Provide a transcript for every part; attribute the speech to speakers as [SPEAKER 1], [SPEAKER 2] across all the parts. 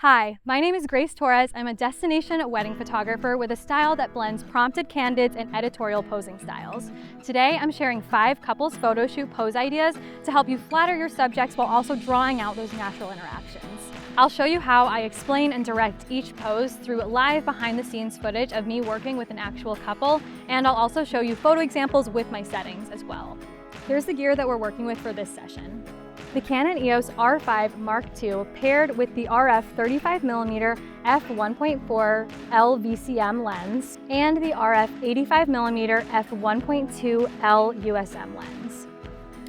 [SPEAKER 1] Hi, my name is Grace Torres. I'm a destination wedding photographer with a style that blends prompted candids and editorial posing styles. Today, I'm sharing 5 couples photo shoot pose ideas to help you flatter your subjects while also drawing out those natural interactions. I'll show you how I explain and direct each pose through live behind-the-scenes footage of me working with an actual couple, and I'll also show you photo examples with my settings as well. Here's the gear that we're working with for this session. The Canon EOS R5 Mark II paired with the RF 35mm f1.4 LVCM lens and the RF 85mm f1.2 L USM lens.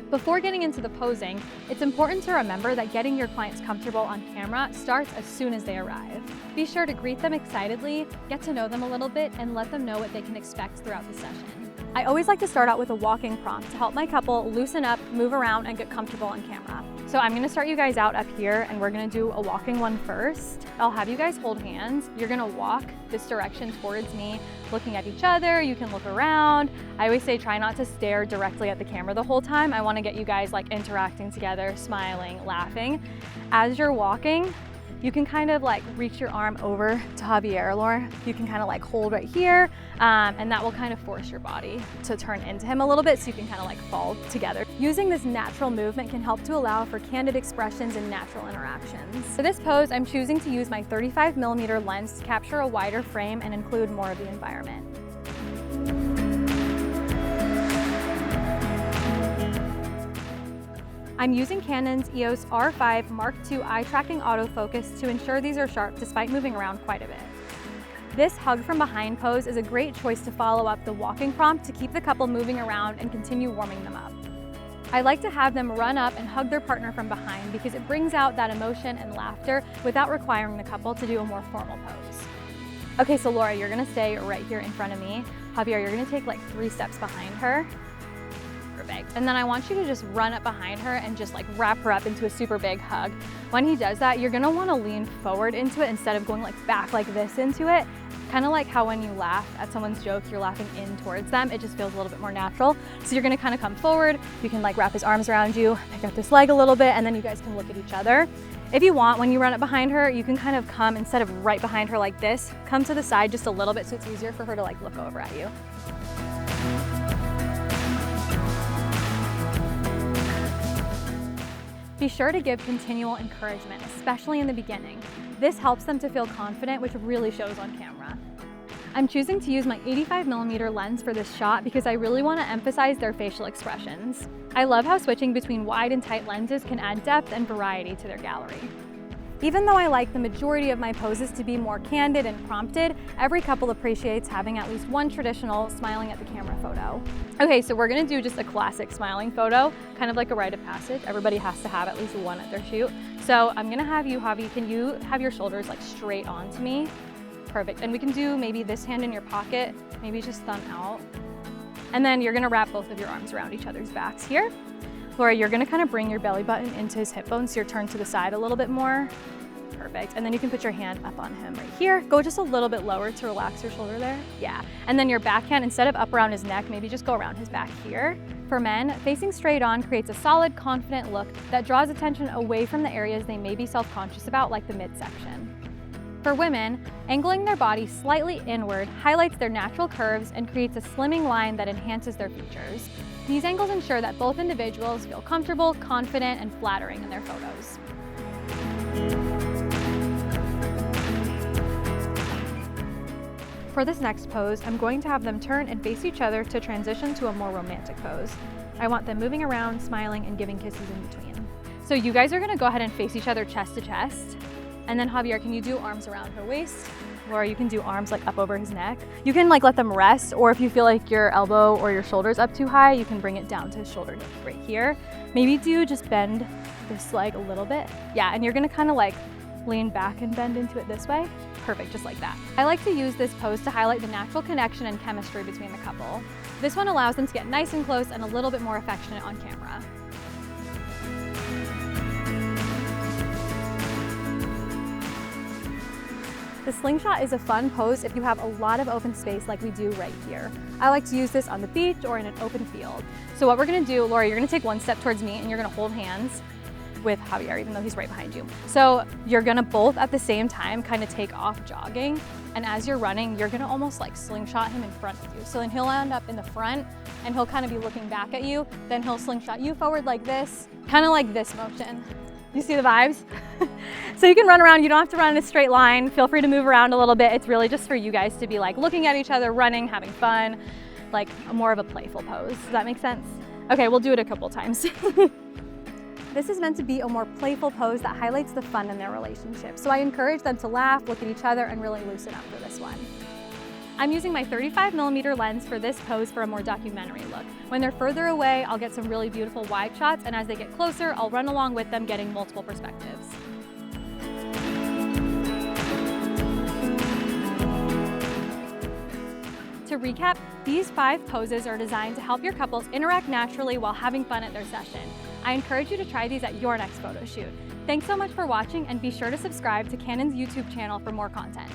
[SPEAKER 1] Before getting into the posing, it's important to remember that getting your clients comfortable on camera starts as soon as they arrive. Be sure to greet them excitedly, get to know them a little bit, and let them know what they can expect throughout the session. I always like to start out with a walking prompt to help my couple loosen up, move around, and get comfortable on camera. So I'm gonna start you guys out up here, and we're gonna do a walking one first. I'll have you guys hold hands. You're gonna walk this direction towards me, looking at each other. You can look around. I always say try not to stare directly at the camera the whole time. I wanna get you guys like interacting together, smiling, laughing. As you're walking, you can kind of like reach your arm over to Javier, Laura. You can kind of like hold right here, and that will kind of force your body to turn into him a little bit so you can kind of like fall together. Using this natural movement can help to allow for candid expressions and natural interactions. For this pose, I'm choosing to use my 35mm lens to capture a wider frame and include more of the environment. I'm using Canon's EOS R5 Mark II eye tracking autofocus to ensure these are sharp despite moving around quite a bit. This hug from behind pose is a great choice to follow up the walking prompt to keep the couple moving around and continue warming them up. I like to have them run up and hug their partner from behind because it brings out that emotion and laughter without requiring the couple to do a more formal pose. Okay, so Laura, you're gonna stay right here in front of me. Javier, you're gonna take like 3 steps behind her. Perfect. And then I want you to just run up behind her and just like wrap her up into a super big hug. When he does that, you're gonna wanna lean forward into it instead of going like back like this into it. Kind of like how when you laugh at someone's joke, you're laughing in towards them. It just feels a little bit more natural. So you're gonna kind of come forward. You can like wrap his arms around you, pick up this leg a little bit, and then you guys can look at each other. If you want, when you run up behind her, you can kind of come, instead of right behind her like this, come to the side just a little bit so it's easier for her to like look over at you. Be sure to give continual encouragement, especially in the beginning. This helps them to feel confident, which really shows on camera. I'm choosing to use my 85mm lens for this shot because I really want to emphasize their facial expressions. I love how switching between wide and tight lenses can add depth and variety to their gallery. Even though I like the majority of my poses to be more candid and prompted, every couple appreciates having at least one traditional smiling at the camera photo. Okay, so we're gonna do just a classic smiling photo, kind of like a rite of passage. Everybody has to have at least one at their shoot. So I'm gonna have you, Javi, can you have your shoulders like straight on to me? Perfect, and we can do maybe this hand in your pocket, maybe just thumb out. And then you're gonna wrap both of your arms around each other's backs here. Laura, you're gonna kind of bring your belly button into his hip bone so you're turned to the side a little bit more. Perfect, and then you can put your hand up on him right here. Go just a little bit lower to relax your shoulder there. Yeah, and then your backhand, instead of up around his neck, maybe just go around his back here. For men, facing straight on creates a solid, confident look that draws attention away from the areas they may be self-conscious about, like the midsection. For women, angling their body slightly inward highlights their natural curves and creates a slimming line that enhances their features. These angles ensure that both individuals feel comfortable, confident, and flattering in their photos. For this next pose, I'm going to have them turn and face each other to transition to a more romantic pose. I want them moving around, smiling, and giving kisses in between. So you guys are gonna go ahead and face each other chest to chest. And then Javier, can you do arms around her waist? Or you can do arms like up over his neck. You can like let them rest, or if you feel like your elbow or your shoulder's up too high, you can bring it down to his shoulder right here. Maybe just bend this leg a little bit. Yeah, and you're gonna kind of like lean back and bend into it this way. Perfect, just like that. I like to use this pose to highlight the natural connection and chemistry between the couple. This one allows them to get nice and close and a little bit more affectionate on camera. The slingshot is a fun pose if you have a lot of open space like we do right here. I like to use this on the beach or in an open field. So what we're gonna do, Laura, you're gonna take one step towards me and you're gonna hold hands. with Javier, even though he's right behind you. So you're gonna both at the same time kind of take off jogging. And as you're running, you're gonna almost like slingshot him in front of you. So then he'll end up in the front and he'll kind of be looking back at you. Then he'll slingshot you forward like this, kind of like this motion. You see the vibes? So you can run around, you don't have to run in a straight line. Feel free to move around a little bit. It's really just for you guys to be like looking at each other, running, having fun, like more of a playful pose. Does that make sense? Okay, we'll do it a couple times. This is meant to be a more playful pose that highlights the fun in their relationship. So I encourage them to laugh, look at each other, and really loosen up for this one. I'm using my 35mm lens for this pose for a more documentary look. When they're further away, I'll get some really beautiful wide shots, and as they get closer, I'll run along with them, getting multiple perspectives. To recap, these 5 poses are designed to help your couples interact naturally while having fun at their session. I encourage you to try these at your next photo shoot. Thanks so much for watching, and be sure to subscribe to Canon's YouTube channel for more content.